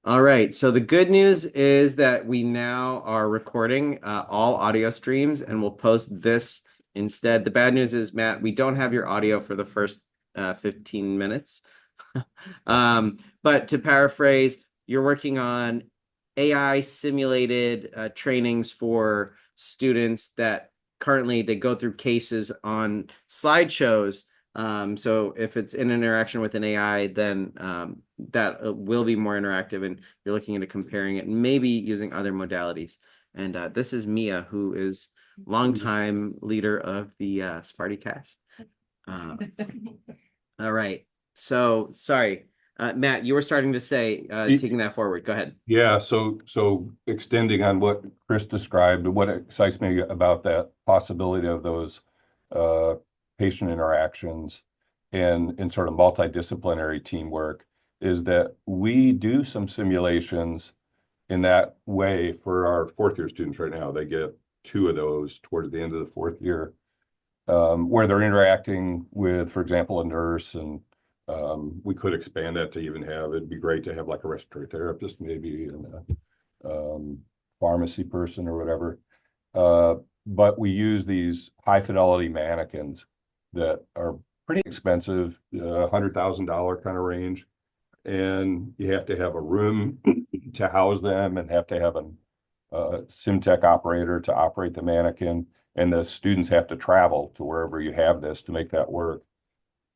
All right. So the good news is that we now are recording all audio streams and we'll post this instead. The bad news is, Matt, we don't have your audio for the first 15 minutes. But to paraphrase, you're working on AI simulated trainings for students that currently they go through cases on slideshows. So if it's in interaction with an AI, then that will be more interactive, and you're looking into comparing it, and maybe using other modalities. And this is Mia, who is longtime leader of the SpartyCast. Uh, all right. So sorry, Matt, you were starting to say, taking that forward. Go ahead. Yeah, so extending on what Chris described, what excites me about that possibility of those uh, patient interactions and in sort of multidisciplinary teamwork is that we do some simulations in that way for our fourth year students right now. They get two of those towards the end of the fourth year, where they're interacting with, for example, a nurse, and we could expand that to even have, it'd be great to have like a respiratory therapist maybe, and pharmacy person or whatever. Uh, but we use these high fidelity mannequins that are pretty expensive, $100,000 kind of range. And you have to have a room to house them and have to have a SimTech operator to operate the mannequin. And the students have to travel to wherever you have this to make that work.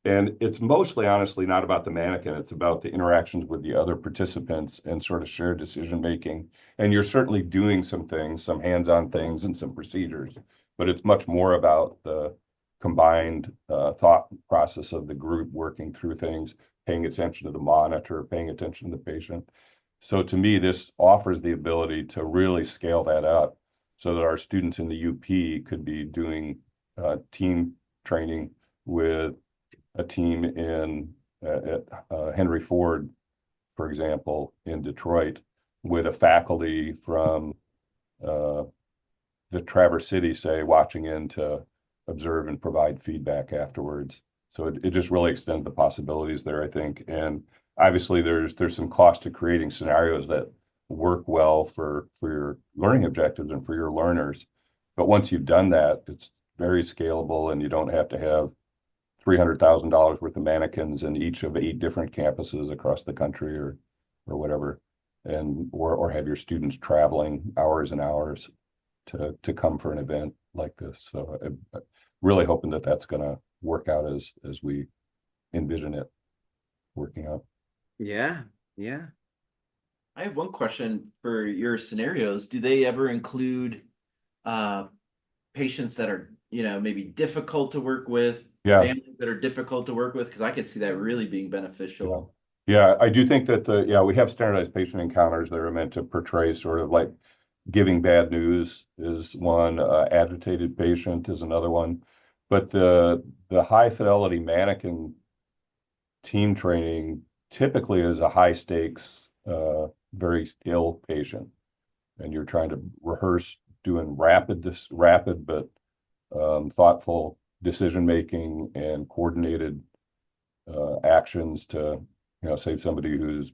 And it's mostly, honestly, not about the mannequin. It's about the interactions with the other participants and sort of shared decision making. And you're certainly doing some things, some hands-on things and some procedures, but it's much more about the combined thought process of the group working through things, paying attention to the monitor, paying attention to the patient. So to me, this offers the ability to really scale that up so that our students in the UP could be doing team training with a team in at Henry Ford, for example, in Detroit, with a faculty from uh, the Traverse City, say, watching in to observe and provide feedback afterwards. So it just really extends the possibilities there, I think. And obviously, there's some cost to creating scenarios that work well for your learning objectives and for your learners. But once you've done that, it's very scalable, and you don't have to have $300,000 worth of mannequins in each of 8 different campuses across the country or whatever, and or have your students traveling hours and hours to come for an event like this. So I'm really hoping that that's going to work out as we envision it working out. Yeah, yeah. I have one question for your scenarios. Do they ever include uh, patients that are, maybe difficult to work with, Yeah, families that are difficult to work with? Because I could see that really being yeah. beneficial. Yeah, I do think that we have standardized patient encounters that are meant to portray sort of like giving bad news is one, agitated patient is another one. But the high fidelity mannequin team training typically is a high stakes, very ill patient, and you're trying to rehearse doing rapid but thoughtful decision making and coordinated actions to save somebody who's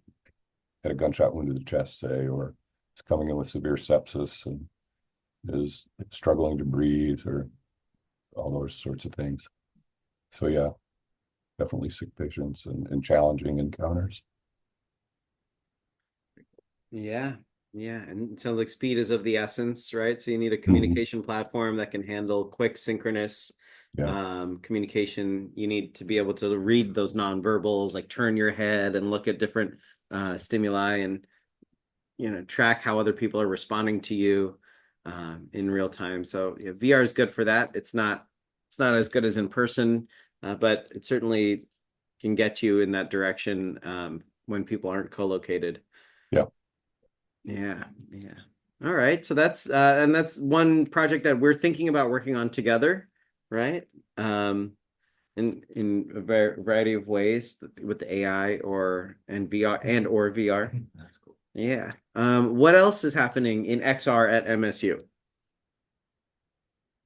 had a gunshot wound to the chest, say, or is coming in with severe sepsis and is struggling to breathe, or all those sorts of things. So yeah, definitely sick patients and challenging encounters. Yeah, yeah, and it sounds like speed is of the essence, right? So you need a Mhm. communication platform that can handle quick, synchronous Yeah. communication. You need to be able to read those nonverbals, like turn your head and look at different stimuli, and track how other people are responding to you in real time. So yeah, VR is good for that. It's not as good as in person, but it certainly can get you in that direction when people aren't co-located. Yeah. Yeah, yeah. All right. So that's one project that we're thinking about working on together, right? In a variety of ways with the AI or and VR and or VR. That's cool. Yeah. What else is happening in XR at MSU?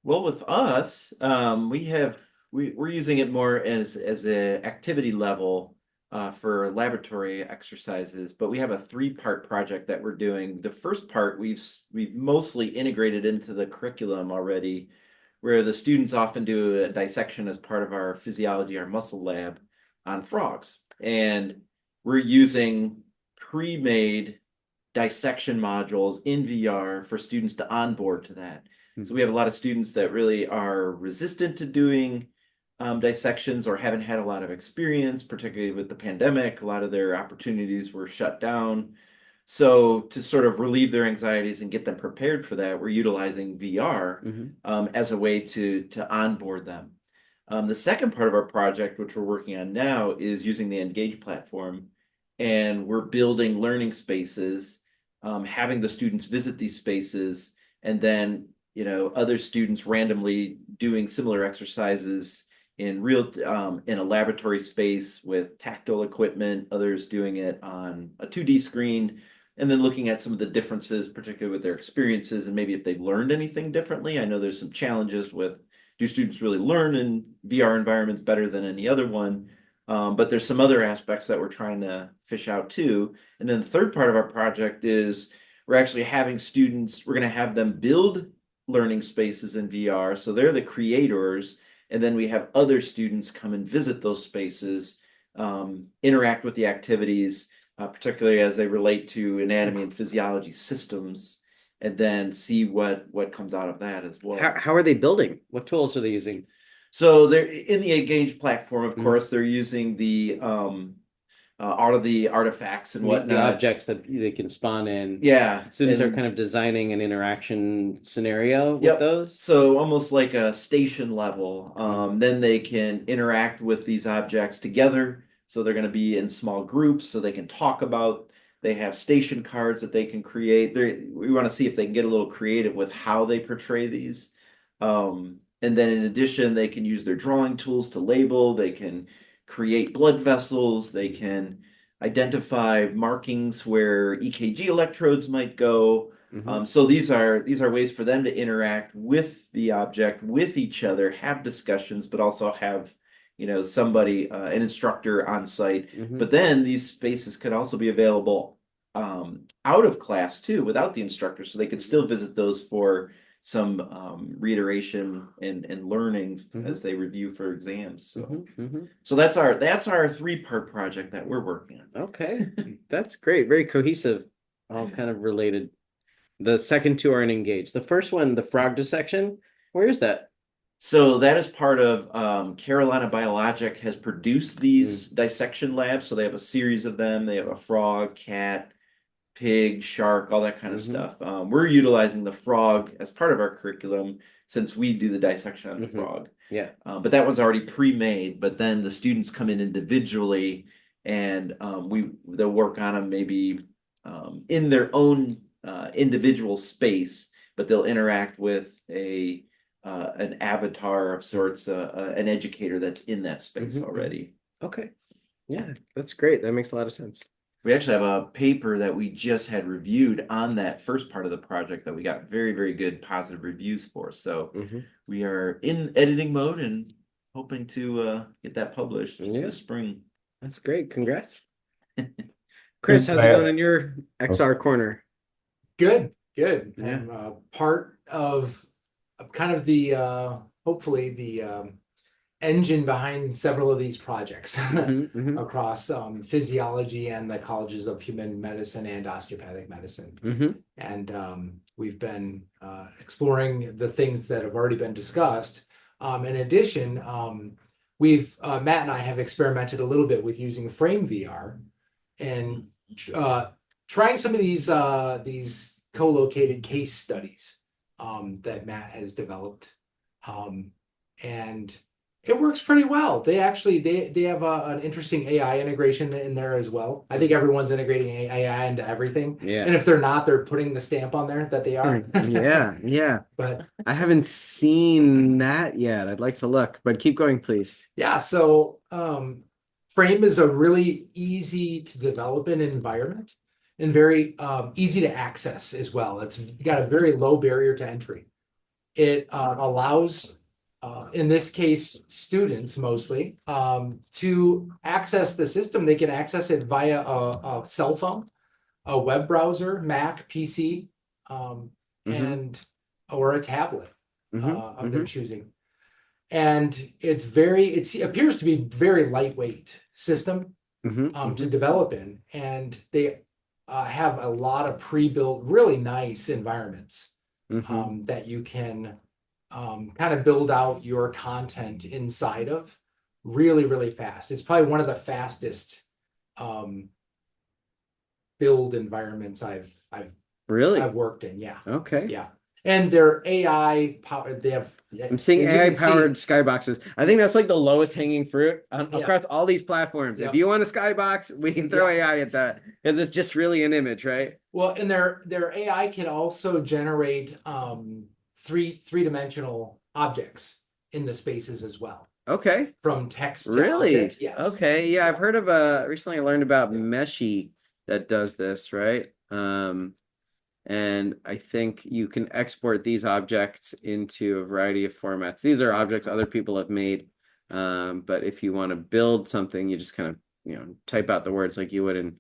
Well, with us, we're using it more as a activity level for laboratory exercises, but we have a 3-part project that we're doing. The first part we've mostly integrated into the curriculum already, where the students often do a dissection as part of our physiology, our muscle lab on frogs. And we're using pre-made dissection modules in VR for students to onboard to that. So we have a lot of students that really are resistant to doing dissections or haven't had a lot of experience, particularly with the pandemic. A lot of their opportunities were shut down. So to sort of relieve their anxieties and get them prepared for that, we're utilizing VR as a way to onboard them. The second part of our project, which we're working on now, is using the Engage platform, and we're building learning spaces, having the students visit these spaces, and then other students randomly doing similar exercises in in a laboratory space with tactile equipment, others doing it on a 2D screen, and then looking at some of the differences, particularly with their experiences and maybe if they've learned anything differently. I know there's some challenges with, do students really learn in VR environments better than any other one? But there's some other aspects that we're trying to fish out too. And then the third part of our project is we're actually having students, we're going to have them build learning spaces in VR. So they're the creators. And then we have other students come and visit those spaces, interact with the activities, particularly as they relate to anatomy and physiology systems, and then see what comes out of that as well. How are they building? What tools are they using? So they're in the Engage platform, of course, they're using the all of the artifacts and The whatnot. objects that they can spawn in. Yeah. Students are and- kind of designing an interaction scenario with Yep. those. So almost like a station level. Then they can interact with these objects together. So they're going to be in small groups so they can talk about, they have station cards that they can create. We want to see if they can get a little creative with how they portray these. And then in addition, they can use their drawing tools to label, they can create blood vessels, they can identify markings where EKG electrodes might go. So these are ways for them to interact with the object, with each other, have discussions, but also have somebody, an instructor on site. But then these spaces could also be available out of class too, without the instructor, so they could still visit those for some reiteration and learning as they review for exams. So that's our 3-part project that we're working on. Okay, that's great. Very cohesive, all kind of related. The second two are in Engage. The first one, the frog dissection, where is that? So that is part of Carolina Biologic has produced these dissection labs. So they have a series of them. They have a frog, cat, pig, shark, all that kind of stuff. We're utilizing the frog as part of our curriculum since we do the dissection on the frog. Yeah. But that one's already pre-made, but then the students come in individually and they'll work on them maybe in their own individual space, but they'll interact with an avatar of sorts, an educator that's in that space already. Okay. Yeah, that's great. That makes a lot of sense. We actually have a paper that we just had reviewed on that first part of the project that we got very, very good positive reviews for. So we are in editing mode and hoping to get that published this spring. That's great. Congrats. Chris, how's it going in your XR corner? Good. Yeah. I'm part of kind of the hopefully the engine behind several of these projects across physiology and the colleges of human medicine and osteopathic medicine. And we've been exploring the things that have already been discussed. In addition, Matt and I have experimented a little bit with using Frame VR and trying some of these co-located case studies that Matt has developed. And it works pretty well. They actually they have an interesting AI integration in there as well. I think everyone's integrating AI into everything. Yeah. And if they're not, they're putting the stamp on there that they are. Yeah. But I haven't seen that yet. I'd like to look, but keep going, please. yeah, so Frame is a really easy to develop an environment and very easy to access as well. It's got a very low barrier to entry. It allows in this case, students mostly, to access the system. They can access it via a cell phone, a web browser, Mac, PC, Mhm. and or a tablet of their Mhm. choosing. And it appears to be very lightweight system Mhm. to develop in, and they have a lot of pre-built, really nice environments Mhm. that you can kind of build out your content inside of really, really fast. It's probably one of the fastest um, build environments I've Really? worked in. Yeah, Okay. yeah, and they're AI powered. They have. I'm seeing as you AI can see- powered skyboxes. I think that's like the lowest hanging fruit Yeah. across all these platforms. If Yep. you want a skybox, we can throw Yeah. AI at that because it's just really an image, right? Well, and their AI can also generate three-dimensional objects in the spaces as well Okay. from text to Really? object. Yes. Okay. Yeah, I've heard of recently I learned about Yeah. Meshy that does this, right? And I think you can export these objects into a variety of formats. These are objects other people have made. But if you want to build something, you just kind of, type out the words like you would in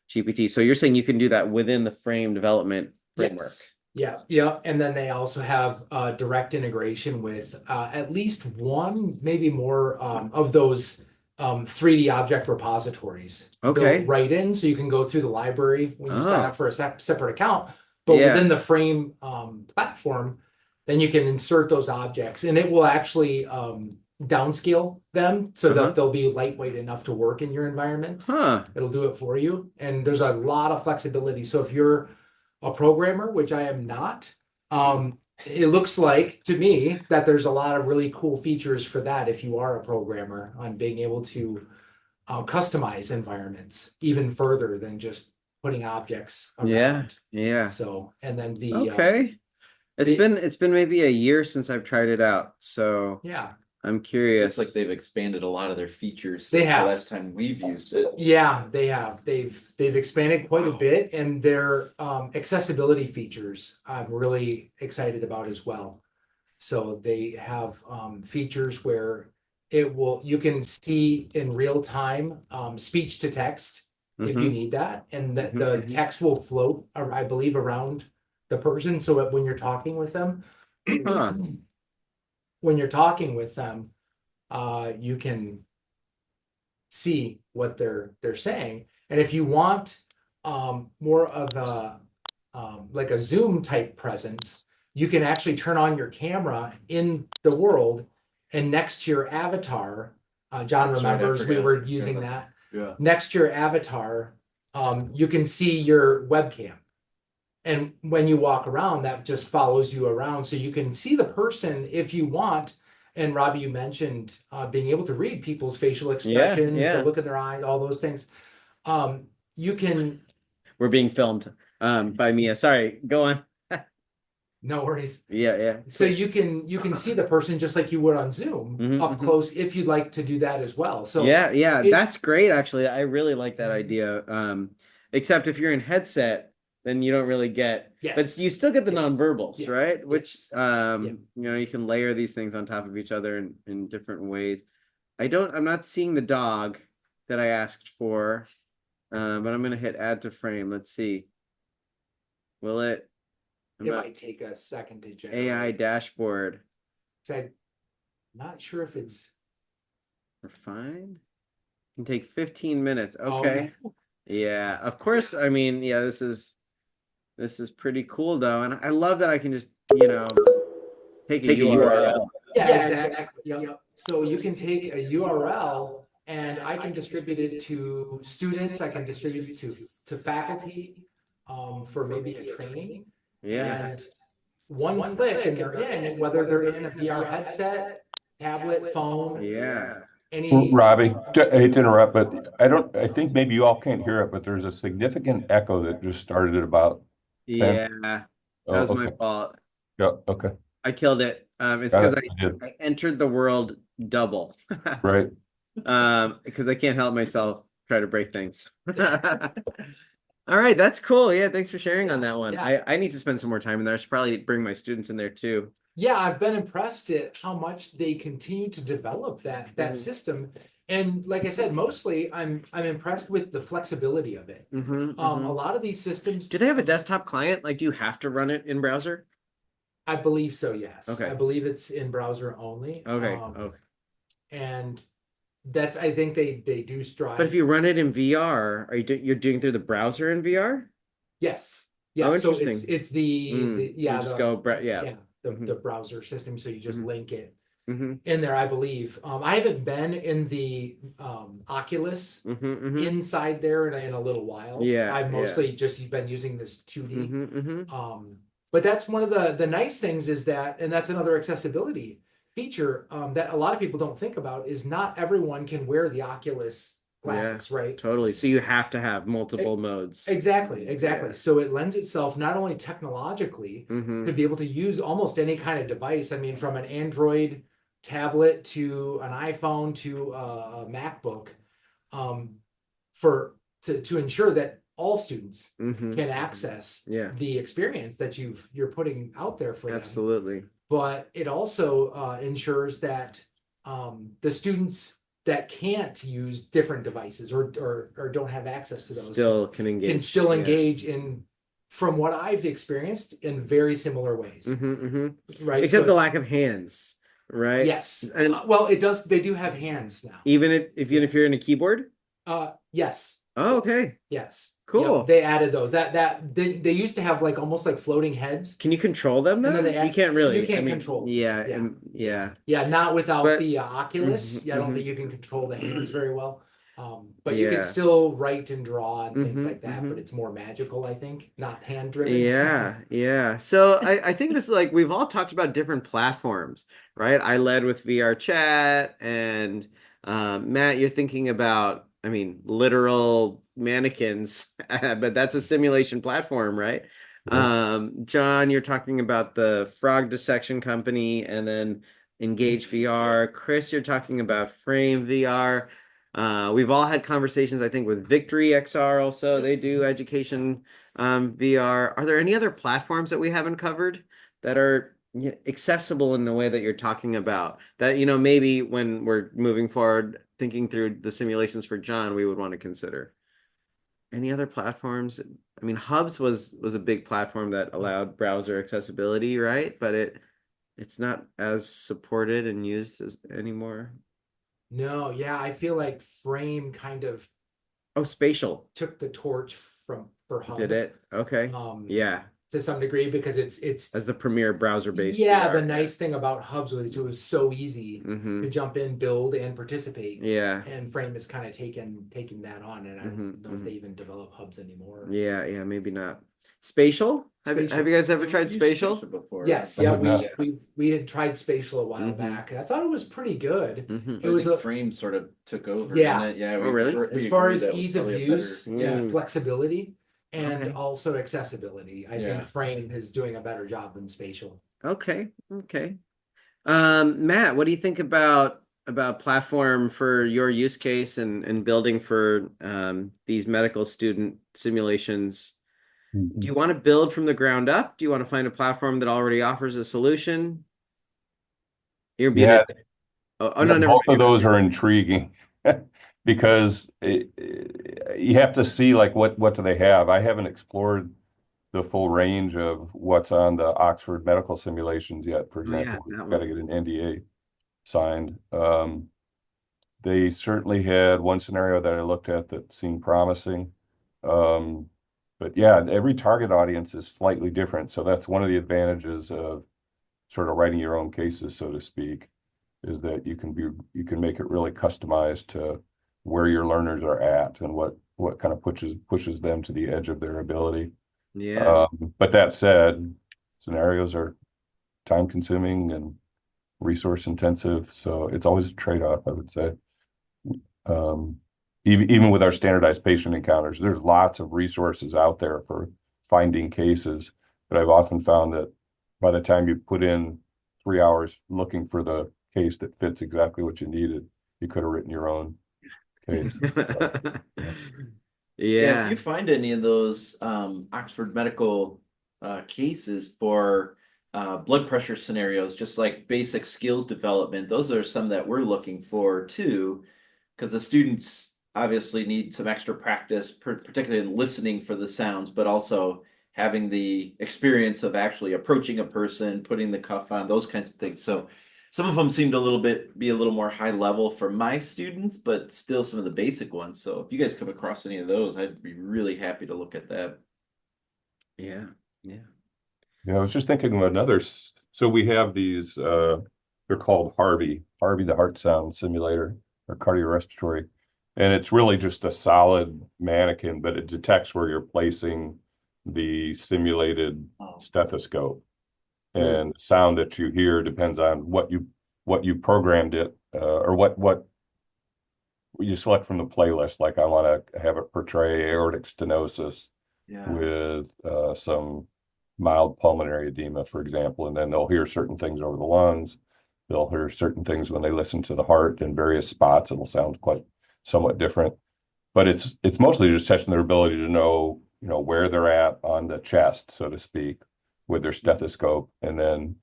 GPT. So you're saying you can do that within the frame development framework. Yes. Yeah, yeah, and then they also have direct integration with at least one, maybe more of those 3D object repositories Okay. built right in, so you can go through the library when you sign Oh. up for a separate account. But Yeah. within the frame platform, then you can insert those objects, and it will actually downscale them so Uh-huh. that they'll be lightweight enough to work in your environment. Huh. It'll do it for you, and there's a lot of flexibility. So if you're a programmer, which I am not, it looks like to me that there's a lot of really cool features for that if you are a programmer on being able to customize environments even further than just putting objects around. Yeah. So, and then the Okay. It's been maybe a year since I've tried it out, so yeah. I'm curious. It's like they've expanded a lot of their features They since have. the last time we've used it. Yeah, they have. They've expanded quite a bit, and their accessibility features I'm really excited about as well. So they have features where you can see in real time speech to text if you Mhm. need that, and the Mhm. text will float, I believe, around the person, so that when you're talking with them, Huh. you can see what they're saying. And if you want more of a like a Zoom type presence, you can actually turn on your camera in the world, and next to your avatar, John That's right, I remembers we forgot. were using that. Yeah. Next to your avatar, you can see your webcam. And when you walk around, that just follows you around. So you can see the person if you want. And Robbie, you mentioned being able to read people's facial expressions, yeah. the look in their eyes, all those things. You can, We're being filmed by Mia. Sorry, go on. no worries. Yeah. So you can see the person just like you would on Zoom Mhm, up mhm. close if you'd like to do that as well. So Yeah, it's- that's great actually. I really like that Mhm. idea. Except if you're in headset, then you don't really get, but Yes. you still get the Yes. nonverbals, Yes. right? Which Yes. you can layer these things on top of each other in different ways. I'm not seeing the dog that I asked for, but I'm gonna hit add to frame. Let's see. Will it? It might take a second to generate. AI dashboard. So I'm not sure if it's Refine? Can take 15 minutes. Oh, Okay. Yeah, of course. I mean, yeah, this is pretty cool though. And I love that I can just, take a URL. Yeah, exactly. Yep. So you can take a URL and I can distribute it to students. I can distribute it to faculty for maybe a training. Yeah. And one click and they're in, whether they're in a VR headset, tablet, phone, Yeah. any. Robbie, I hate to interrupt, but I think maybe you all can't hear it, but there's a significant echo that just started at about. Yeah. That was my Okay. fault. Yeah, okay. I killed it. It's Got because it. You did. I entered the world double. Right. Because I can't help myself try to break things. All right, that's cool. Yeah, thanks for sharing on that one. Yeah. I need to spend some more time in there. I should probably bring my students in there too. Yeah, I've been impressed at how much they continue to develop that Mhm. system. And like I said, mostly I'm impressed with the flexibility of it. A lot of these systems, Do they have a desktop client? Like, do you have to run it in browser? I believe so, yes. I Okay. believe it's in browser only. Okay. Okay. And that's I think they do But if strive. you run it in VR, you're doing through the browser in VR? Yes. Oh, Yeah, so interesting. it's the You just go, yeah. yeah, Hmm. the browser system, so you just Hmm. link it Hmm. in there, I believe. I haven't been in the Oculus Hmm. Hmm. inside there in a little while. Yeah. I've Yeah. mostly just been using this 2D. Hmm. Hmm. But that's one of the nice things is that, and that's another accessibility feature that a lot of people don't think about is not everyone can wear the Oculus Yeah. glasses, right? Totally. So you have to have multiple modes. Exactly, exactly. Yeah. So it lends itself not only technologically Hmm. to be able to use almost any kind of device. I mean, from an Android tablet to an iPhone to a MacBook, um, to ensure that all students Hmm. can access Yeah. the experience that you're putting out there for them. Absolutely. But it also ensures that the students that can't use different devices or don't have access to those Still can engage. can still Yeah. engage in, from what I've experienced, in very similar ways, Hmm. right? Except So the it's- lack of hands, right? yes. And Well, it does. They do have hands now. even if Yes. you're in a keyboard. Yes. Oh, Yes. okay. Yes. Cool. Yep, they added those. They used to have like almost like floating heads. Can you control them And though? then they You can't really. you can't I mean, control them. yeah, Yeah. yeah. Yeah, not without But- the Oculus. Mhm, Yeah, I don't mhm. think you can control the hands very well. But you can Yeah. still write and draw and things Mhm, like that. mhm. But it's more magical, I think, not hand driven. Yeah, yeah. So I think this is like we've all talked about different platforms, right? I led with VR chat, and Matt, you're thinking about, I mean, literal mannequins, but that's a simulation platform, right? John, you're talking about the frog dissection company, and then Engage VR. Chris, you're talking about Frame VR. We've all had conversations, I think, with Victory XR also. They do education VR. Are there any other platforms that we haven't covered that are accessible in the way that you're talking about? That, maybe when we're moving forward, thinking through the simulations for John, we would want to consider. Any other platforms? I mean, Hubs was a big platform that allowed browser accessibility, right? But it's not as supported and used as anymore. No, yeah, I feel like Frame kind of Oh, Spatial took the torch for Hub. did it. Okay. Yeah. To some degree, because it's As the premier browser-based yeah, VR, the nice thing about Hubs was it was so easy Mm-hmm. to jump in, build, and participate. Yeah. And Frame is kind of taking that on, and I don't Mhm, know if they even develop Hubs anymore. Yeah, maybe not. Spatial? Have Spatial. you guys ever We've tried used Spatial? before. Yes, I yeah, have not. we had tried Spatial a while Mhm. back. I thought it was pretty good. Mhm. It was a Frame sort of took over. Yeah. didn't it? Yeah. Oh, really? we as far agree as that was ease of probably a use better- and Mm. flexibility and Okay. also accessibility. I Yeah. think Frame is doing a better job than Spatial. Okay. Matt, what do you think about platform for your use case and building for these medical student simulations? Do you want to build from the ground up? Do you want to find a platform that already offers a solution? You're being Yeah, no, never both of mind. those are intriguing because you have to see like what do they have. I haven't explored the full range of what's on the Oxford medical simulations yet. For Oh, yeah, example, that we've got to one. get an NDA signed. They certainly had one scenario that I looked at that seemed promising. But yeah, every target audience is slightly different. So that's one of the advantages of sort of writing your own cases, so to speak, is that you can make it really customized to where your learners are at and what kind of pushes them to the edge of their ability. Yeah. But that said, scenarios are time consuming and resource intensive, so it's always a trade-off, I would say. Even with our standardized patient encounters, there's lots of resources out there for finding cases, but I've often found that by the time you put in 3 hours looking for the case that fits exactly what you needed, you could have written your own case. Yeah, Yeah. if you find any of those Oxford medical cases for blood pressure scenarios, just like basic skills development. Those are some that we're looking for too, because the students obviously need some extra practice, particularly in listening for the sounds, but also having the experience of actually approaching a person, putting the cuff on, those kinds of things. So some of them seemed be a little more high level for my students, but still some of the basic ones. So if you guys come across any of those, I'd be really happy to look at that. Yeah. Yeah. I was just thinking of another. So we have these, they're called Harvey, the heart sound simulator or cardiorespiratory. And it's really just a solid mannequin, but it detects where you're placing the simulated Oh. stethoscope. And the sound that you hear depends on what you programmed it, or what you select from the playlist. Like I want to have it portray aortic stenosis Yeah. with some mild pulmonary edema, for example, and then they'll hear certain things over the lungs. They'll hear certain things when they listen to the heart in various spots. It'll sound quite somewhat different, but it's mostly just testing their ability to know, where they're at on the chest, so to speak, with their stethoscope, and then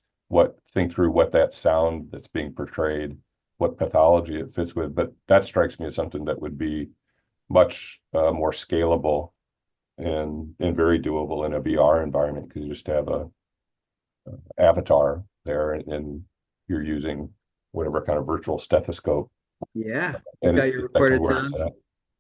think through what that sound that's being portrayed, what pathology it fits with. But that strikes me as something that would be much more scalable and very doable in a VR environment, because you just have a avatar there, and you're using whatever kind of virtual stethoscope, Yeah. You've and got it's your detecting recorded where it's sounds. at.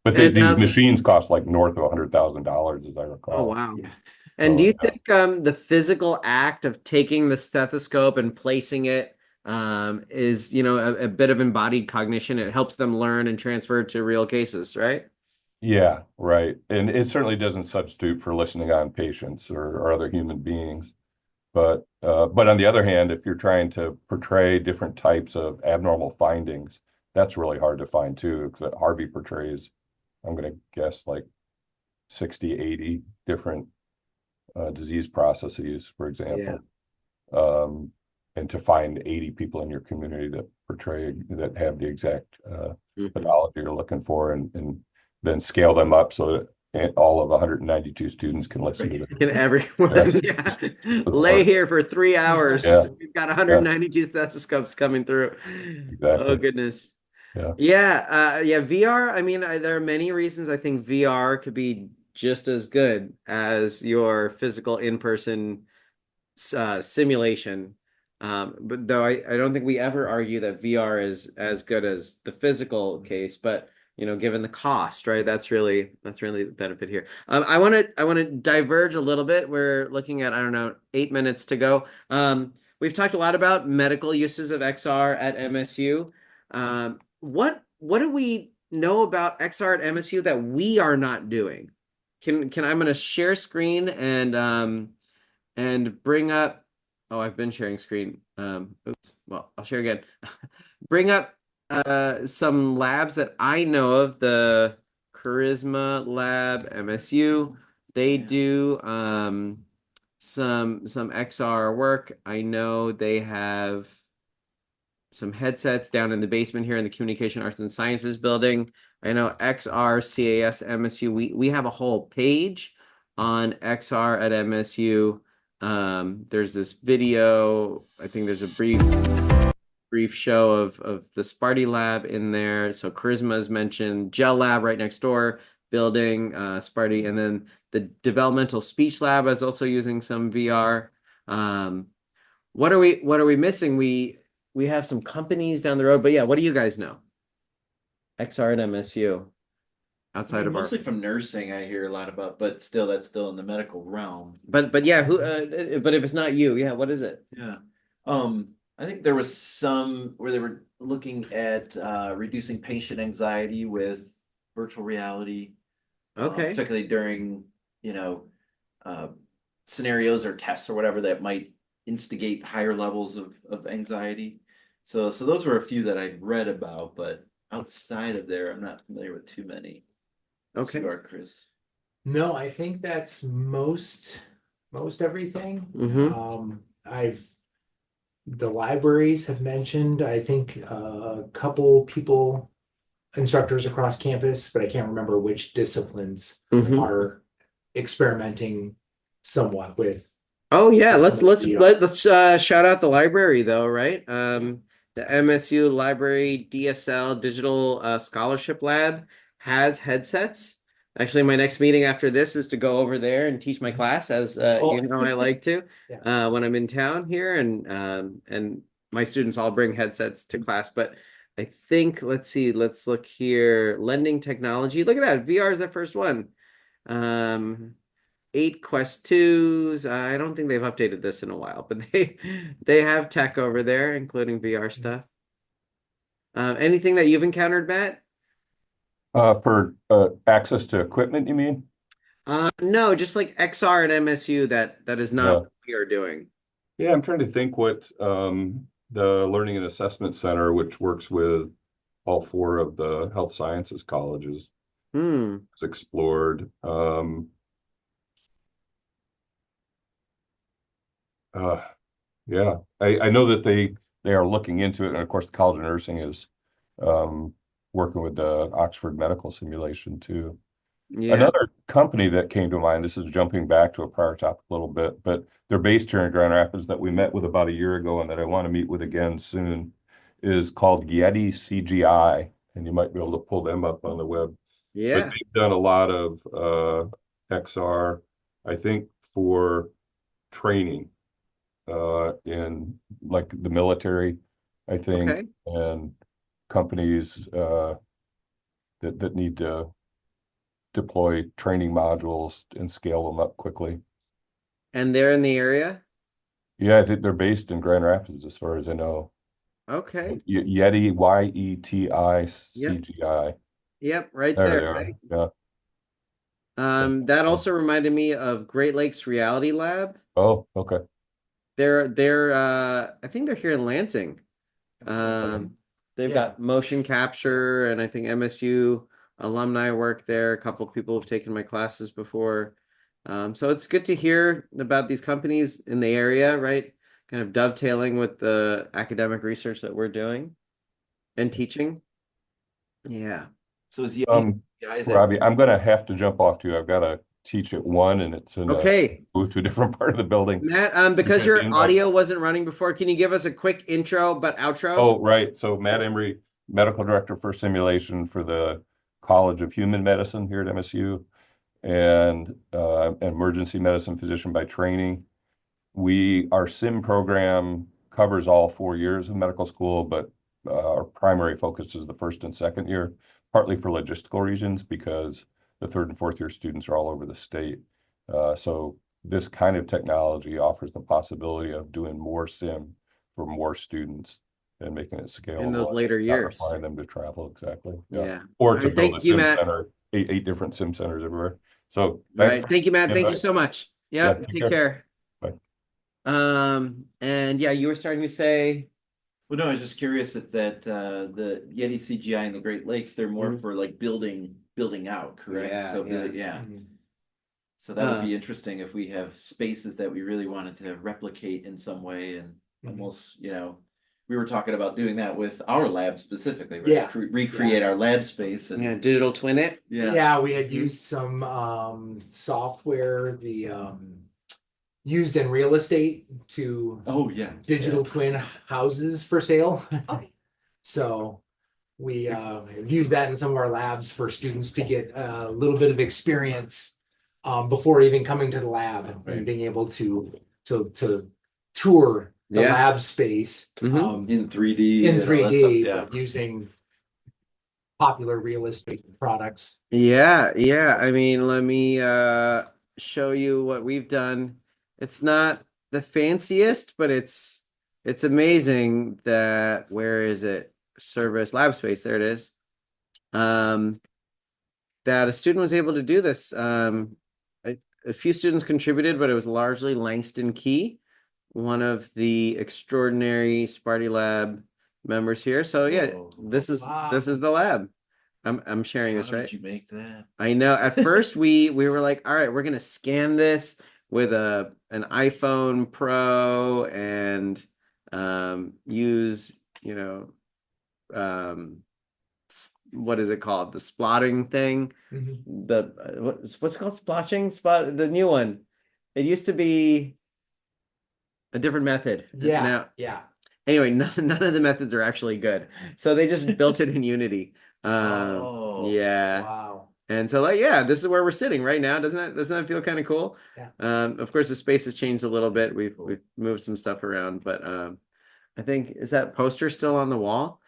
But And these machines cost like north of $100,000, as I oh recall. wow. Yeah. And do you Yeah. think the physical act of taking the stethoscope and placing it is, a bit of embodied cognition? It helps them learn and transfer to real cases, right? Yeah, right. And it certainly doesn't substitute for listening on patients or other human beings. But on the other hand, if you're trying to portray different types of abnormal findings, that's really hard to find too, because Harvey portrays, I'm going to guess, like 60, 80 different disease processes, for Yeah. example. And to find 80 people in your community that have the exact Mhm. pathology you're looking for, and then scale them up so that all of 192 students can listen to Can everyone, That's- yeah, that's lay hard. here for 3 hours? Yeah, We've got yeah, 192 stethoscopes coming through. Oh exactly. goodness. Yeah. Yeah, VR. I mean, there are many reasons I think VR could be just as good as your physical in-person simulation. But though I don't think we ever argue that VR is as good as the physical case, but given the cost, right? That's really the benefit here. I want to diverge a little bit. We're looking at, I don't know, 8 minutes to go. We've talked a lot about medical uses of XR at MSU. What do we know about XR at MSU that we are not doing? I'm going to share screen and bring up. Oh, I've been sharing screen. Oops. Well, I'll share again. Bring up some labs that I know of. The Charisma Lab, MSU. They Yeah. do some XR work. I know they have some headsets down in the basement here in the Communication Arts and Sciences building. I know XR, CAS, MSU. We have a whole page on XR at MSU. There's this video. I think there's a brief show of the Sparty Lab in there. So Charisma is mentioned, Gel Lab right next door, building Sparty, and then the Developmental Speech Lab is also using some VR. What are we missing? We have some companies down the road, but yeah, what do you guys know? XR at MSU outside of our, Mostly from nursing, I hear a lot about, but still, that's still in the medical realm. but yeah, but if it's not you, yeah, what is it? Yeah. I think there was some where they were looking at reducing patient anxiety with virtual reality, Okay. particularly during, scenarios or tests or whatever that might instigate higher levels of anxiety. So those were a few that I read about, but outside of there, I'm not familiar with too many. Okay. You are, Chris. No, I think that's most everything. Mm-hmm. The libraries have mentioned, I think, a couple people, instructors across campus, but I can't remember which disciplines Mm-hmm. are experimenting somewhat with Oh yeah, Just let's something let's to eat let, let's shout out the library though, right? The MSU Library DSL Digital Scholarship Lab has headsets. Actually, my next meeting after this is to go over there and teach my class, as Oh. you know I like to Yeah. when I'm in town here, and my students all bring headsets to class. But I think let's see, let's look here. Lending technology. Look at that. VR is the first one. Um, 8 Quest 2s. I don't think they've updated this in a while, but they have tech over there, including VR stuff. Anything that you've encountered, Matt? For access to equipment, you mean? No, just like XR and MSU that is not Yeah. what we are doing. Yeah, I'm trying to think what the Learning and Assessment Center, which works with all four of the health sciences colleges, Hmm. has explored. Uh, yeah, I know that they are looking into it, and of course, the College of Nursing is um, working with the Oxford Medical Simulation too. Yeah. Another company that came to mind, this is jumping back to a prior topic a little bit, but they're based here in Grand Rapids that we met with about a year ago and that I want to meet with again soon is called Yeti CGI, and you might be able to pull them up on the web. But Yeah. they've done a lot of XR, I think, for training in like the military, I think, Okay. and companies that need to deploy training modules and scale them up quickly. And they're in the area? Yeah, I think they're based in Grand Rapids, as far as I know. Okay. Yeti, Yep. YETI CGI. Yep, right There there, they are. right? Yeah. That also reminded me of Great Lakes Reality Lab. Oh, okay. They're I think they're here in Lansing. They've Yeah. got motion capture, and I think MSU alumni work there. A couple of people have taken my classes before. So it's good to hear about these companies in the area, right? Kind of dovetailing with the academic research that we're doing and teaching. Yeah. So is Yeti Um, guys at Robbie, I'm gonna have to jump off too. I've got to teach at 1 and it's in a Okay. move to a different part of the building. Matt, You because got the your invite. audio wasn't running before, can you give us a quick intro but outro? Oh, right. So Matt Emery, medical director for simulation for the College of Human Medicine here at MSU, and emergency medicine physician by training. Our sim program covers all 4 years of medical school, but our primary focus is the first and second year, partly for logistical reasons because the third and fourth year students are all over the state. So this kind of technology offers the possibility of doing more sim for more students and making it In those scalable, later not years. requiring them to travel exactly. Yeah. Yeah. Or All to right, build a thank you, sim Matt. center, eight different sim centers everywhere. So thanks Right. for Thank you, Matt. the Thank you invite. so much. Yeah, Yep. take Take care. Bye. And yeah, you were starting to say, Well, no, I was just curious if the Yeti CGI in the Great Lakes, they're more Mhm. for like building out, correct? Yeah, So yeah. yeah. Mhm. So that'll be interesting if we have spaces that we really wanted to replicate in some way and almost, we were talking about doing that with our lab specifically, right? Yeah. Recreate our lab space and yeah, digital twin it. Yeah, we had Mhm. used some software, used in real estate to Oh yeah. digital twin houses for sale. So we use that in some of our labs for students to get a little bit of experience before even coming to the lab and being able to tour the Yeah. lab space Mhm. In 3D. in and all that 3D, stuff, but using popular real estate products. Yeah, yeah. I mean, let me show you what we've done. It's not the fanciest, but it's amazing that where is it? Service lab space, there it is. Um that a student was able to do this. A few students contributed, but it was largely Langston Key, one of the extraordinary Sparty Lab members here. So yeah, Whoa. this is Wow. the lab. I'm sharing this, How right? did you make that? I know. At first, we were like, all right, we're gonna scan this with an iPhone Pro and use um, what is it called? The spotting thing. Mhm. The what's it called? Splotching spot. The new one. It used to be a different method. Yeah, Now, yeah. anyway, none of the methods are actually good. So they just built it in Unity. Oh, Yeah. Wow. And so like, yeah, this is where we're sitting right now. Doesn't that feel kind of cool? Yeah. Of course the space has changed a little bit. We've moved some stuff around, but I think is that poster still on the wall?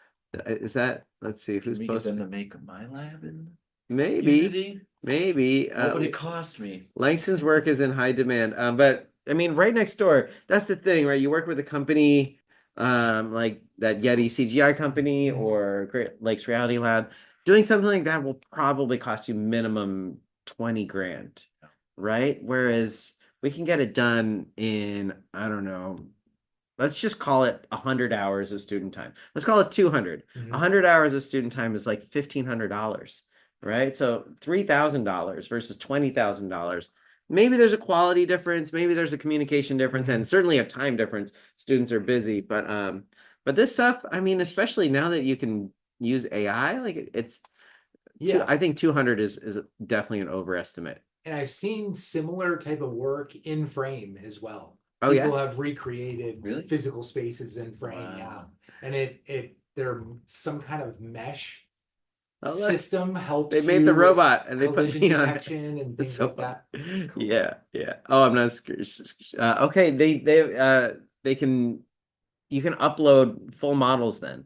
Is that, let's see can who's we get them posted. to make my lab in Maybe, Unity? maybe. What would it cost me? Langston's work is in high demand. But I mean, right next door, that's the thing, right? You work with a company like that Yeti CGI company or Great Lakes Reality Lab. Doing something like that will probably cost you minimum 20 grand, right? Whereas we can get it done in, I don't know, let's just call it 100 hours of student time. Let's call it 200. Mhm. 100 hours of student time is like $1,500, right? So $3,000 versus $20,000. Maybe there's a quality difference, maybe there's a communication difference, and certainly a time difference. Students are busy, but this stuff, I mean, especially now that you can use AI, like it's Yeah. I think 200 is definitely an overestimate. And I've seen similar type of work in frame as well. Oh, yeah? People have recreated Really? physical spaces in frame, yeah. Wow. And they're some kind of mesh Oh, look, system helps they made you the with robot and they put collision me on it. detection and That's things so like that. fun. cool. Yeah, yeah. Oh, I'm not scared. Okay, they can you can upload full models then.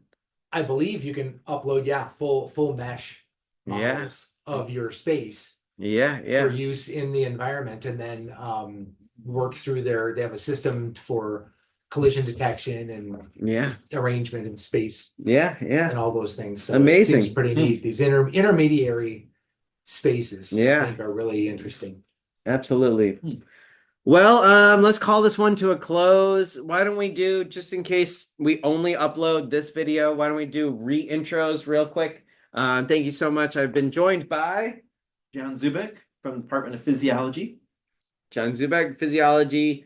I believe you can upload, full mesh Yeah. models of your space Yeah, for yeah. use in the environment, and then work through they have a system for collision detection and Yeah. arrangement in space Yeah, yeah. and all those things. So Amazing. it seems pretty neat. These intermediary spaces, Yeah. I think, are really interesting. Absolutely. Well, let's call this one to a close. Why don't we do, just in case we only upload this video, why don't we do re-intros real quick? Thank you so much. I've been joined by John Zubik from the Department of Physiology. John Zubek, physiology,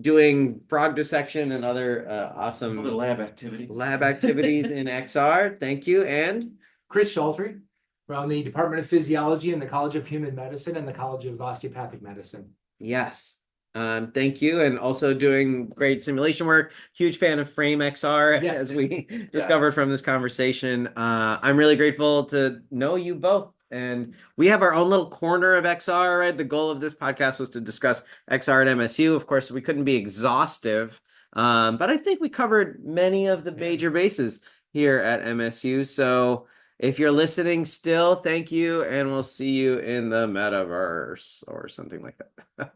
doing frog dissection and other awesome Other lab activities. lab activities in XR. Thank you. And Chris Shaltry from the Department of Physiology and the College of Human Medicine and the College of Osteopathic Medicine. yes, thank you. And also doing great simulation work. Huge fan of Frame XR, Yes. as we discovered from this conversation. I'm really grateful to know you both. And we have our own little corner of XR, right? The goal of this podcast was to discuss XR at MSU. Of course, we couldn't be exhaustive, but I think we covered many of the major bases here at MSU. So if you're listening still, thank you, and we'll see you in the metaverse or something like that.